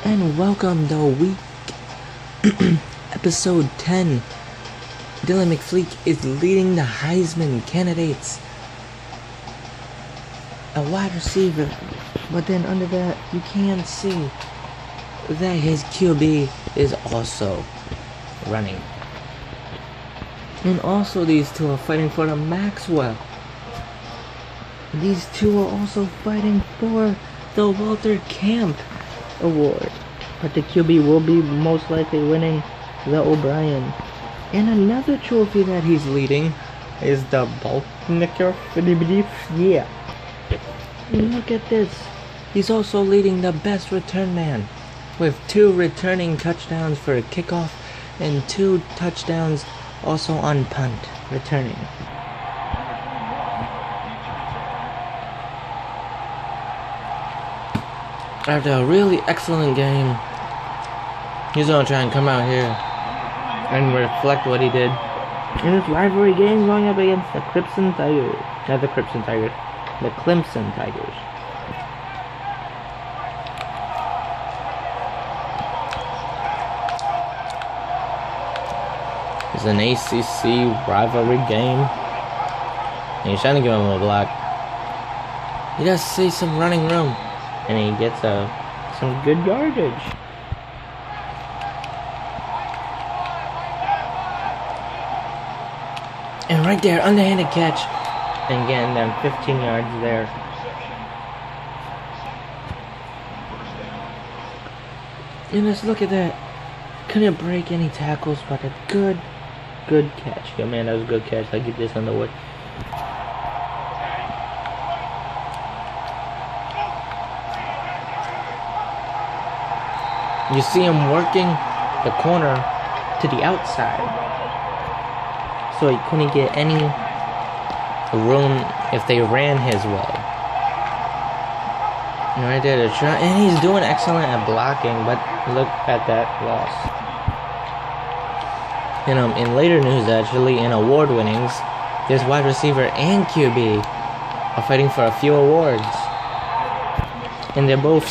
and welcome to week episode 10. Dylan McFleek is leading the Heisman candidates, a wide receiver, but then under that you can see that his QB is also running. And also these two are fighting for the Maxwell. These two are also fighting for the Walter Camp Award. But the QB will be most likely winning the O'Brien. And another trophy that he's leading is the Baltnicker. Yeah. Look at this. He's also leading the best return man, with 2 returning touchdowns for a kickoff and 2 touchdowns also on punt returning. After a really excellent game, he's gonna try and come out here and reflect what he did in this rivalry game going up against the Crimson Tigers. Not the Crimson Tigers, the Clemson Tigers. It's an ACC rivalry game, and he's trying to give him a block. He does see some running room, and he gets some good yardage. And right there, underhanded catch, and getting them 15 yards there. And let's look at that. Couldn't break any tackles, but a good catch. Yeah, man, that was a good catch. I'll get this on the wood. You see him working the corner to the outside, so he couldn't get any room if they ran his way. And right there, to try, and he's doing excellent at blocking, but look at that loss. In later news, actually, in award winnings, this wide receiver and QB are fighting for a few awards. And they're both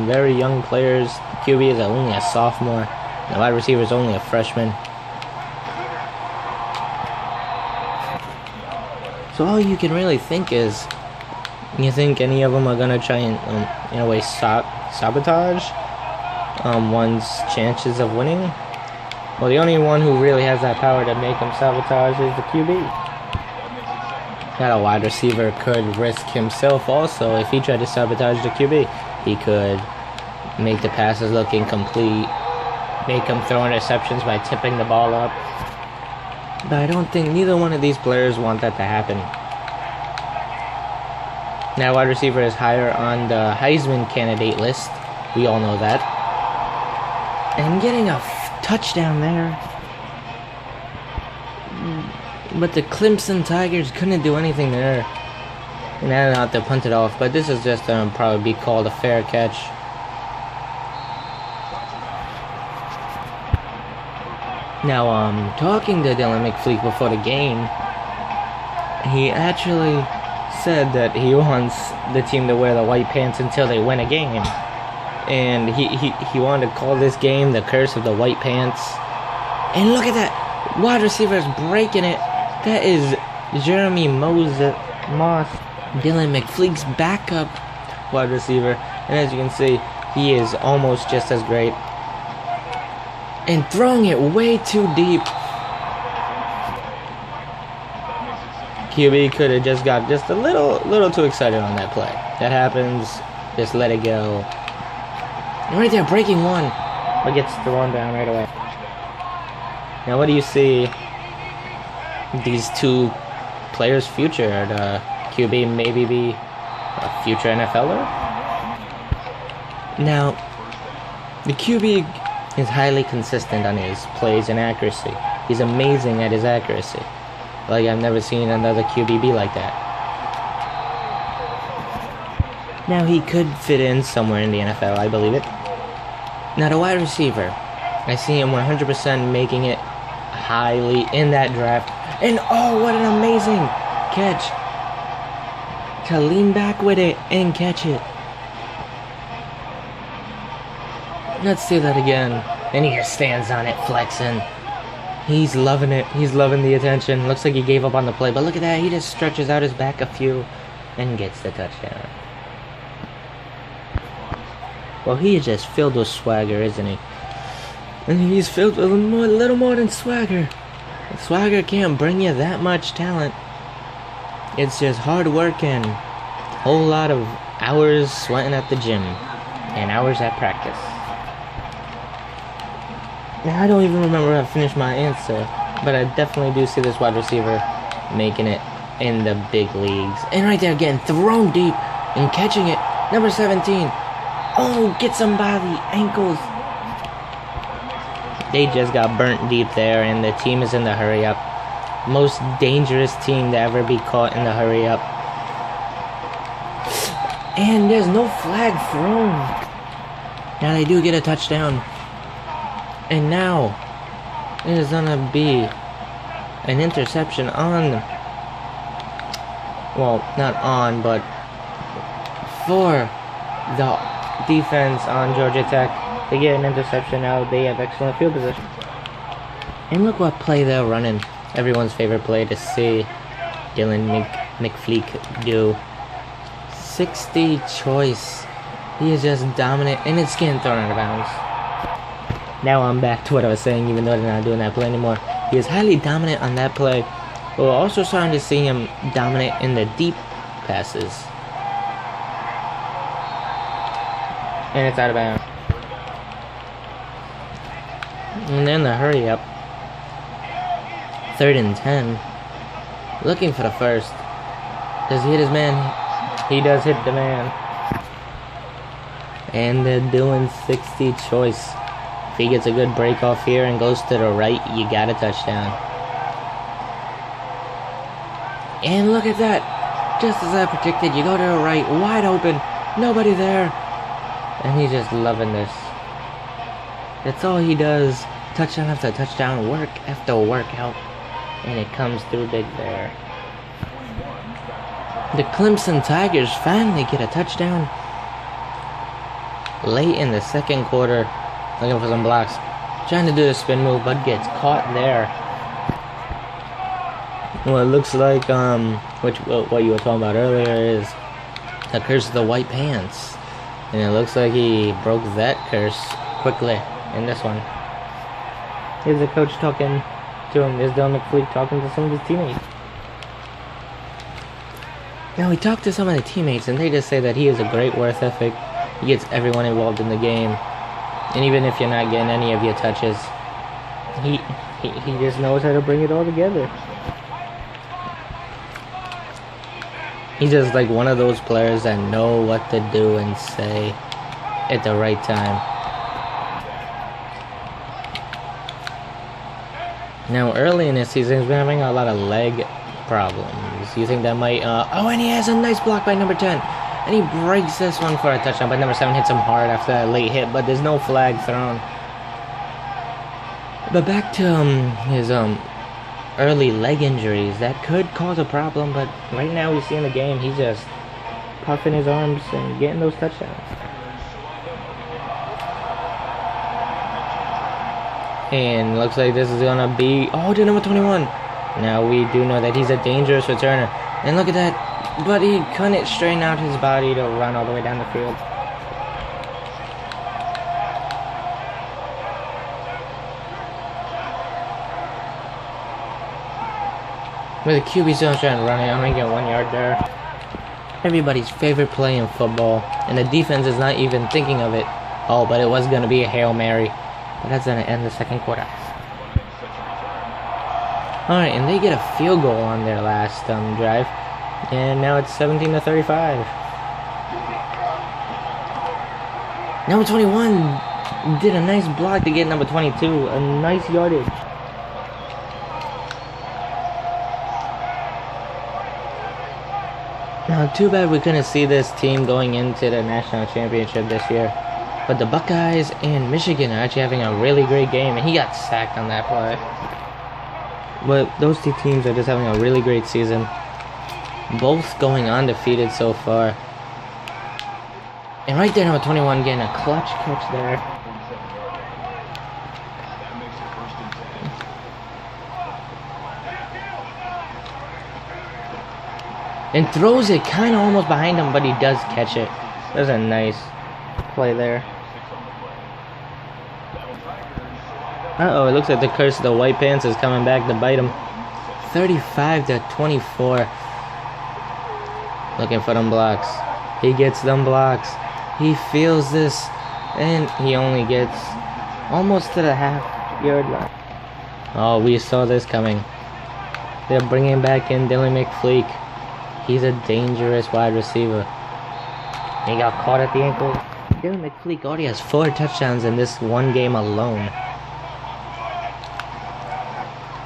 very young players. QB is only a sophomore, and the wide receiver is only a freshman. So all you can really think is, you think any of them are gonna try and, in a way, sabotage one's chances of winning? Well, the only one who really has that power to make him sabotage is the QB. That a wide receiver could risk himself also. If he tried to sabotage the QB, he could make the passes look incomplete, make him throw interceptions by tipping the ball up. But I don't think neither one of these players want that to happen. Now, wide receiver is higher on the Heisman candidate list. We all know that. And getting a touchdown there. But the Clemson Tigers couldn't do anything there. And I don't have to punt it off, but this is just probably be called a fair catch. Now, talking to Dylan McFleek before the game, he actually said that he wants the team to wear the white pants until they win a game. And he wanted to call this game the curse of the white pants. And look at that! Wide receiver is breaking it. That is Jeremy Moss, Dylan McFleek's backup wide receiver. And as you can see, he is almost just as great. And throwing it way too deep. QB could have just got just a little too excited on that play. That happens. Just let it go. And right there, breaking one, but gets thrown down right away. Now, what do you see these two players' future? The QB maybe be a future NFLer? Now, the QB is highly consistent on his plays and accuracy. He's amazing at his accuracy. Like, I've never seen another QB be like that. Now, he could fit in somewhere in the NFL, I believe it. Now, the wide receiver, I see him 100% making it highly in that draft. And oh, what an amazing catch. To lean back with it and catch it. Let's see that again. And he just stands on it, flexing. He's loving it. He's loving the attention. Looks like he gave up on the play, but look at that. He just stretches out his back a few and gets the touchdown. Well, he is just filled with swagger, isn't he? And he's filled with a little more than swagger. Swagger can't bring you that much talent. It's just hard work and a whole lot of hours sweating at the gym and hours at practice. Now, I don't even remember how I finished my answer, but I definitely do see this wide receiver making it in the big leagues. And right there again, thrown deep and catching it. Number 17. Oh, gets him by the ankles. They just got burnt deep there, and the team is in the hurry up. Most dangerous team to ever be caught in the hurry up. And there's no flag thrown. Now they do get a touchdown. And now it is gonna be an interception on, well, not on, but for the defense on Georgia Tech. They get an interception now. They have excellent field position. And look what play they're running. Everyone's favorite play to see Dylan McFleek do. 60 choice. He is just dominant, and it's getting thrown out of bounds. Now I'm back to what I was saying, even though they're not doing that play anymore. He is highly dominant on that play. But we're also starting to see him dominant in the deep passes. And it's out of bounds. And then the hurry up. 3rd and 10. Looking for the first. Does he hit his man? He does hit the man. And they're doing 60 choice. If he gets a good break off here and goes to the right, you got a touchdown. And look at that. Just as I predicted, you go to the right, wide open, nobody there. And he's just loving this. That's all he does. Touchdown after touchdown, work after workout. And it comes through big there. The Clemson Tigers finally get a touchdown. Late in the second quarter. Looking for some blocks. Trying to do the spin move, but gets caught there. Well, it looks like, what you were talking about earlier is the curse of the white pants. And it looks like he broke that curse quickly in this one. Here's the coach talking to him. There's Dylan McFleek talking to some of his teammates. Now, he talked to some of the teammates, and they just say that he is a great work ethic. He gets everyone involved in the game. And even if you're not getting any of your touches, he just knows how to bring it all together. He's just like one of those players that know what to do and say at the right time. Now, early in this season, he's been having a lot of leg problems. You think that might... oh, and he has a nice block by number 10. And he breaks this one for a touchdown, but number 7 hits him hard after that late hit, but there's no flag thrown. But back to his early leg injuries. That could cause a problem, but right now we see in the game, he's just puffing his arms and getting those touchdowns. And looks like this is going to be... oh, to number 21. Now we do know that he's a dangerous returner. And look at that. But he couldn't straighten out his body to run all the way down the field. With the QB still trying to run it, I'm going to get 1 yard there. Everybody's favorite play in football. And the defense is not even thinking of it. Oh, but it was going to be a Hail Mary. But that's going to end the second quarter. Alright, and they get a field goal on their last drive. And now it's 17-35. Number 21 did a nice block to get number 22. A nice yardage. Now, too bad we couldn't see this team going into the national championship this year. But the Buckeyes and Michigan are actually having a really great game. And he got sacked on that play. But those two teams are just having a really great season. Both going undefeated so far. And right there, number 21 getting a clutch catch there. and throws it kind of almost behind him, but he does catch it. That was a nice play there. Uh-oh, it looks like the curse of the white pants is coming back to bite him. 35-24. Looking for them blocks. He gets them blocks. He feels this, and he only gets almost to the half-yard line. Oh, we saw this coming. They're bringing back in Dylan McFleek. He's a dangerous wide receiver. He got caught at the ankle. Dylan McFleek already has 4 touchdowns in this one game alone.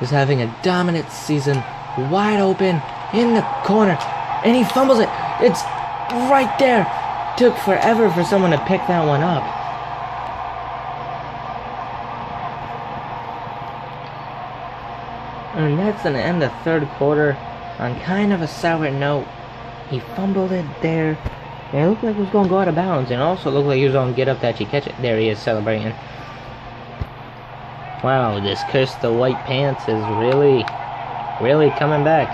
He's having a dominant season. Wide open in the corner. And he fumbles it. It's right there. Took forever for someone to pick that one up. And that's going to end the third quarter on kind of a sour note. He fumbled it there. And it looked like it was going to go out of bounds. And also looked like he was going to get up to actually catch it. There he is celebrating. Wow, this curse the white pants is really coming back.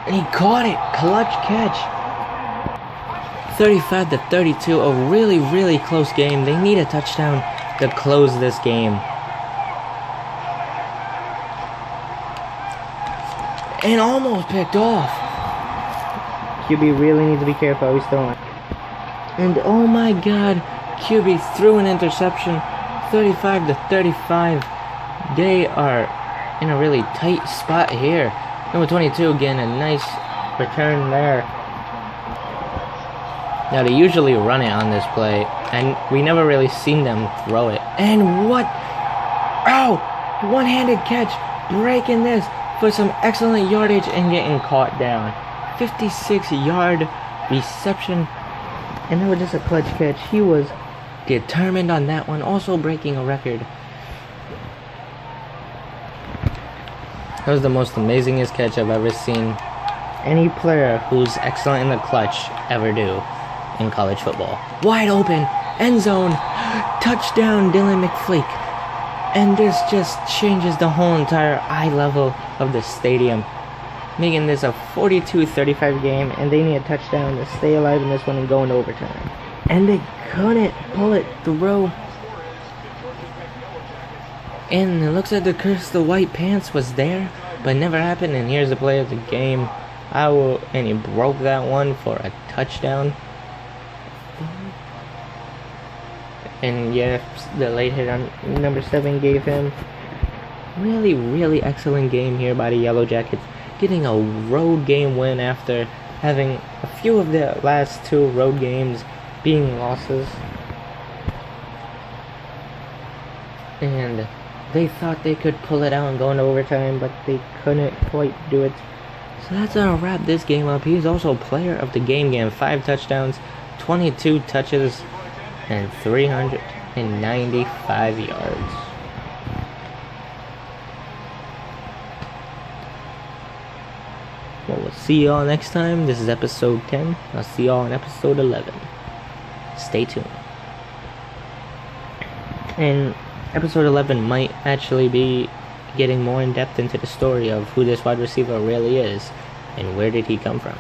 And he caught it. Clutch catch. 35-32. A really close game. They need a touchdown to close this game. And almost picked off. QB really needs to be careful how he's throwing. And oh my god, QB threw an interception. 35-35. They are in a really tight spot here. Number 22 getting a nice return there. Now they usually run it on this play, and we never really seen them throw it. And what? Oh! One-handed catch, breaking this for some excellent yardage and getting caught down. 56-yard reception, and that was just a clutch catch. He was determined on that one, also breaking a record. That was the most amazingest catch I've ever seen any player who's excellent in the clutch ever do in college football. Wide open, end zone, touchdown Dylan McFleek. And this just changes the whole entire eye level of the stadium, making this a 42-35 game, and they need a touchdown to stay alive in this one and go into overtime. And they couldn't pull it through. And it looks like the curse of the white pants was there, but never happened. And here's the play of the game. And he broke that one for a touchdown. And yeah, the late hit on number 7 gave him really excellent game here by the Yellow Jackets, getting a road game win after having a few of their last 2 road games being losses. And they thought they could pull it out and go into overtime, but they couldn't quite do it. So that's gonna wrap this game up. He's also player of the game, getting 5 touchdowns, 22 touches, and 395 yards. Well, we'll see y'all next time. This is episode 10. I'll see y'all in episode 11. Stay tuned. And episode 11 might actually be getting more in depth into the story of who this wide receiver really is and where did he come from.